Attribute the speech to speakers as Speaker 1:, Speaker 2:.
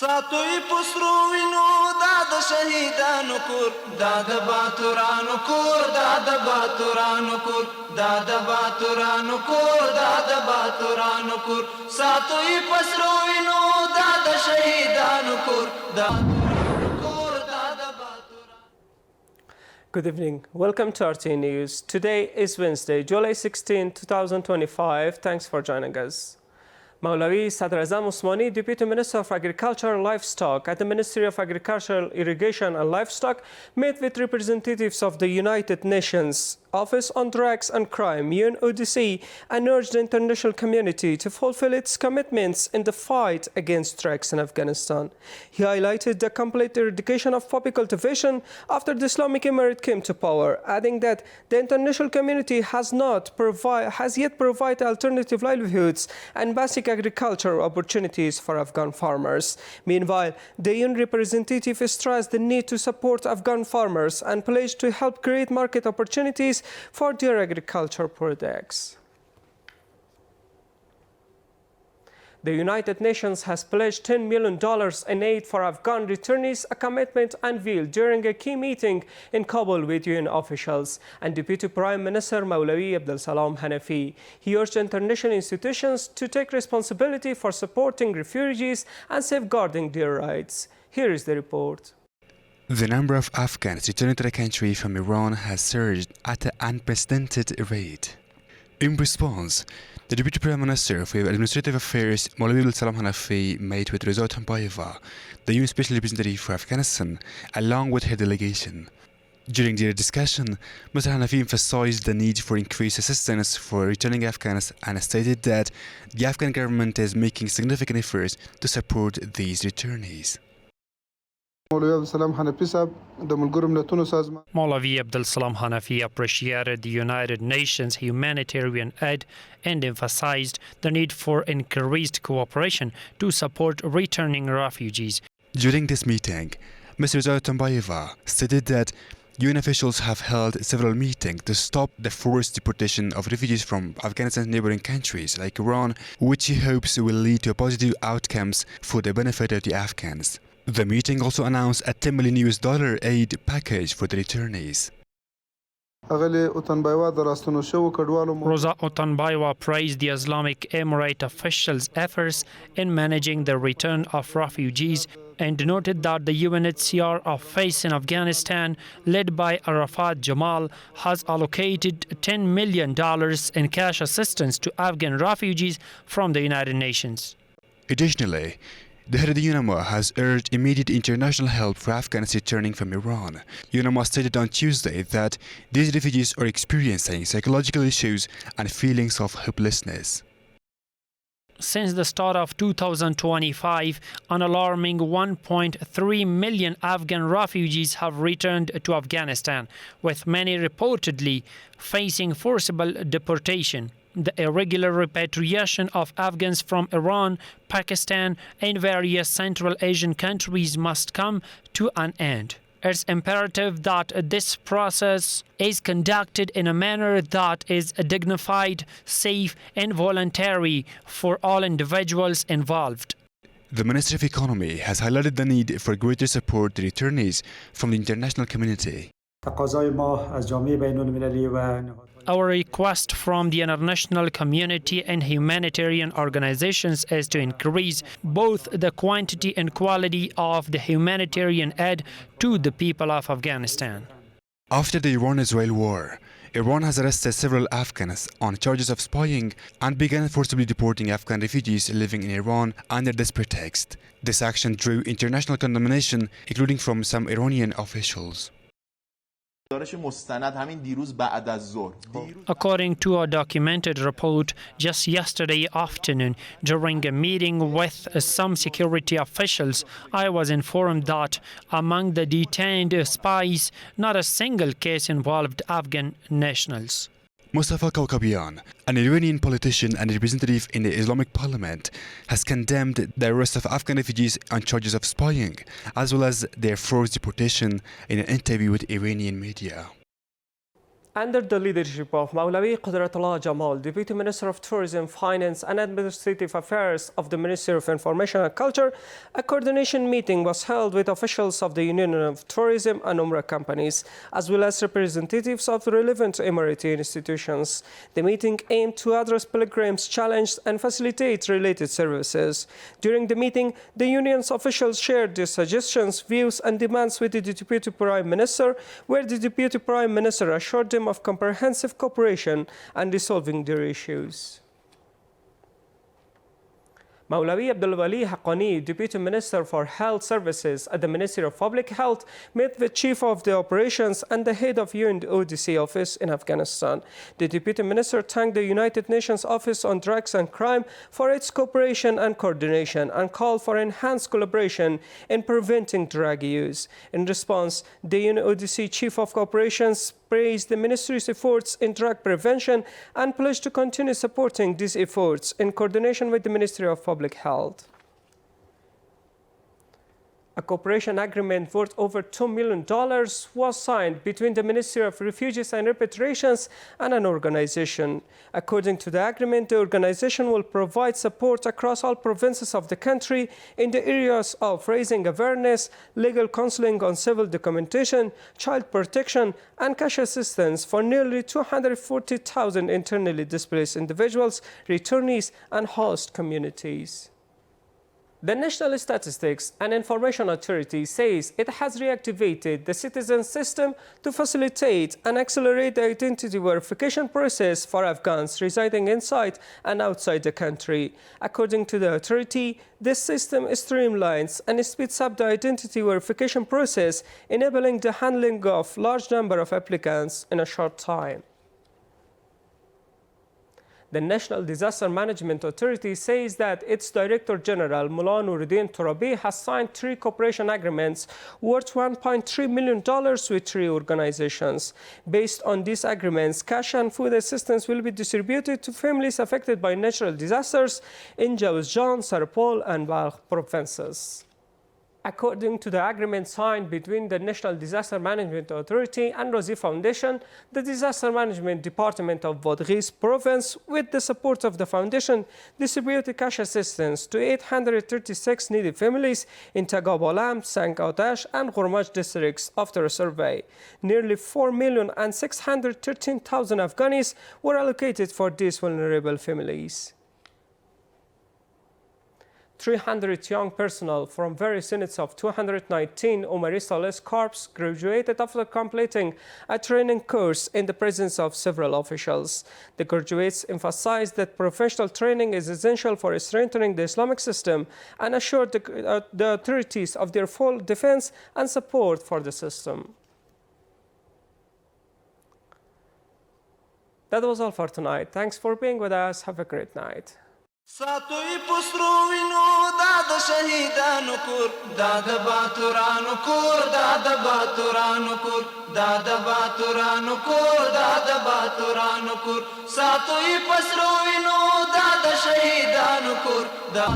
Speaker 1: ساتوی پسرو وینو داد شهیدانو کور داد باتورانو کور داد باتورانو کور داد باتورانو کور داد باتورانو کور ساتوی پسرو وینو داد شهیدانو کور داد کور داد باتورانو.
Speaker 2: Good evening. Welcome to RTA News. Today is Wednesday, July 16, 2025. Thanks for joining us. Maulawi Sadr Azam Usmani, Deputy Minister of Agriculture and Livestock at the Ministry of Agriculture, Irrigation and Livestock, met with representatives of the United Nations Office on Drugs and Crime, UNODC, and urged the international community to fulfill its commitments in the fight against drugs in Afghanistan. He highlighted the complete eradication of poppy cultivation after the Islamic Emirate came to power, adding that the international community has yet provided alternative livelihoods and basic agricultural opportunities for Afghan farmers. Meanwhile, the UN representative stressed the need to support Afghan farmers and pledged to help create market opportunities for their agricultural products. The United Nations has pledged $10 million in aid for Afghan returnees, a commitment unveiled during a key meeting in Kabul with UN officials and Deputy Prime Minister Maulawi Abdul Salam Hanafi. He urged international institutions to take responsibility for supporting refugees and safeguarding their rights. Here is the report.
Speaker 3: The number of Afghans returning to the country from Iran has surged at an unprecedented rate. In response, the Deputy Prime Minister for Administrative Affairs, Maulawi Abdul Salam Hanafi, met with Reza Tambayeva, the UN Special Representative for Afghanistan, along with her delegation. During their discussion, Mr. Hanafi emphasized the need for increased assistance for returning Afghans and stated that the Afghan government is making significant efforts to support these returnees.
Speaker 4: Maulawi Abdul Salam Hanafi appreciated the United Nations humanitarian aid and emphasized the need for increased cooperation to support returning refugees.
Speaker 3: During this meeting, Ms. Reza Tambayeva stated that UN officials have held several meetings to stop the forced deportation of refugees from Afghanistan's neighboring countries like Iran, which she hopes will lead to positive outcomes for the benefit of the Afghans. The meeting also announced a $10 million aid package for the returnees.
Speaker 4: Rosa Otunbayeva praised the Islamic Emirate officials' efforts in managing the return of refugees and noted that the UNHCR office in Afghanistan, led by Arafat Jamal, has allocated $10 million in cash assistance to Afghan refugees from the United Nations.
Speaker 3: Additionally, the head of the UNAMA has urged immediate international help for Afghans returning from Iran. UNAMA stated on Tuesday that these refugees are experiencing psychological issues and feelings of hopelessness.
Speaker 4: Since the start of 2025, an alarming 1.3 million Afghan refugees have returned to Afghanistan, with many reportedly facing forcible deportation. The irregular repatriation of Afghans from Iran, Pakistan, and various Central Asian countries must come to an end. It's imperative that this process is conducted in a manner that is dignified, safe, and voluntary for all individuals involved.
Speaker 3: The Ministry of Economy has highlighted the need for greater support to returnees from the international community.
Speaker 4: Our request from the international community and humanitarian organizations is to increase both the quantity and quality of the humanitarian aid to the people of Afghanistan.
Speaker 3: After the Iran-Israel war, Iran has arrested several Afghans on charges of spying and began forcibly deporting Afghan refugees living in Iran under this pretext. This action drew international condemnation, including from some Iranian officials.
Speaker 4: According to a documented report, just yesterday afternoon, during a meeting with some security officials, I was informed that among the detained spies, not a single case involved Afghan nationals.
Speaker 3: Mustafa Kaukabian, an Iranian politician and representative in the Islamic Parliament, has condemned the arrest of Afghan refugees on charges of spying, as well as their forced deportation in an interview with Iranian media.
Speaker 2: Under the leadership of Maulawi Qudratullah Jamal, Deputy Minister of Tourism, Finance and Administrative Affairs of the Ministry of Information and Culture, a coordination meeting was held with officials of the Union of Tourism and Umrah companies, as well as representatives of the relevant Emirati institutions. The meeting aimed to address pilgrims' challenges and facilitate related services. During the meeting, the Union's officials shared their suggestions, views and demands with the Deputy Prime Minister, where the Deputy Prime Minister assured them of comprehensive cooperation and resolving their issues. Maulawi Abdul Wali Haqqani, Deputy Minister for Health Services at the Ministry of Public Health, met with Chief of the Operations and the Head of UNODC Office in Afghanistan. The Deputy Minister thanked the United Nations Office on Drugs and Crime for its cooperation and coordination and called for enhanced collaboration in preventing drug use. In response, the UNODC Chief of Operations praised the ministry's efforts in drug prevention and pledged to continue supporting these efforts in coordination with the Ministry of Public Health. A cooperation agreement worth over $2 million was signed between the Ministry of Refugees and Repatriations and an organization. According to the agreement, the organization will provide support across all provinces of the country in the areas of raising awareness, legal counseling on civil documentation, child protection, and cash assistance for nearly 240,000 internally displaced individuals, returnees, and host communities. The National Statistics and Information Authority says it has reactivated the citizen system to facilitate and accelerate the identity verification process for Afghans residing inside and outside the country. According to the authority, this system streamlines and speeds up the identity verification process, enabling the handling of a large number of applicants in a short time. The National Disaster Management Authority says that its Director General, Mullah Nuruddin Turabi, has signed 3 cooperation agreements worth $1.3 million with 3 organizations. Based on these agreements, cash and food assistance will be distributed to families affected by natural disasters in Jawzjan, Sarpol, and Balkh provinces. According to the agreement signed between the National Disaster Management Authority and Rosie Foundation, the Disaster Management Department of Vodghiz province, with the support of the foundation, distributed cash assistance to 836 needy families in Tagabalam, Sangautash, and Ghurmaj districts after a survey. Nearly 4,613,000 Afghanis were allocated for these vulnerable families. 300 young personnel from various units of 219 Umari Sales Corps graduated after completing a training course in the presence of several officials. The graduates emphasized that professional training is essential for strengthening the Islamic system and assured the authorities of their full defense and support for the system. That was all for tonight. Thanks for being with us. Have a great night.
Speaker 1: ساتوی پسرو وینو دا د شهیدانو کور دا د باتورانو کور دا د باتورانو کور دا د باتورانو کور دا د باتورانو کور ساتوی پسرو وینو دا د شهیدانو کور دا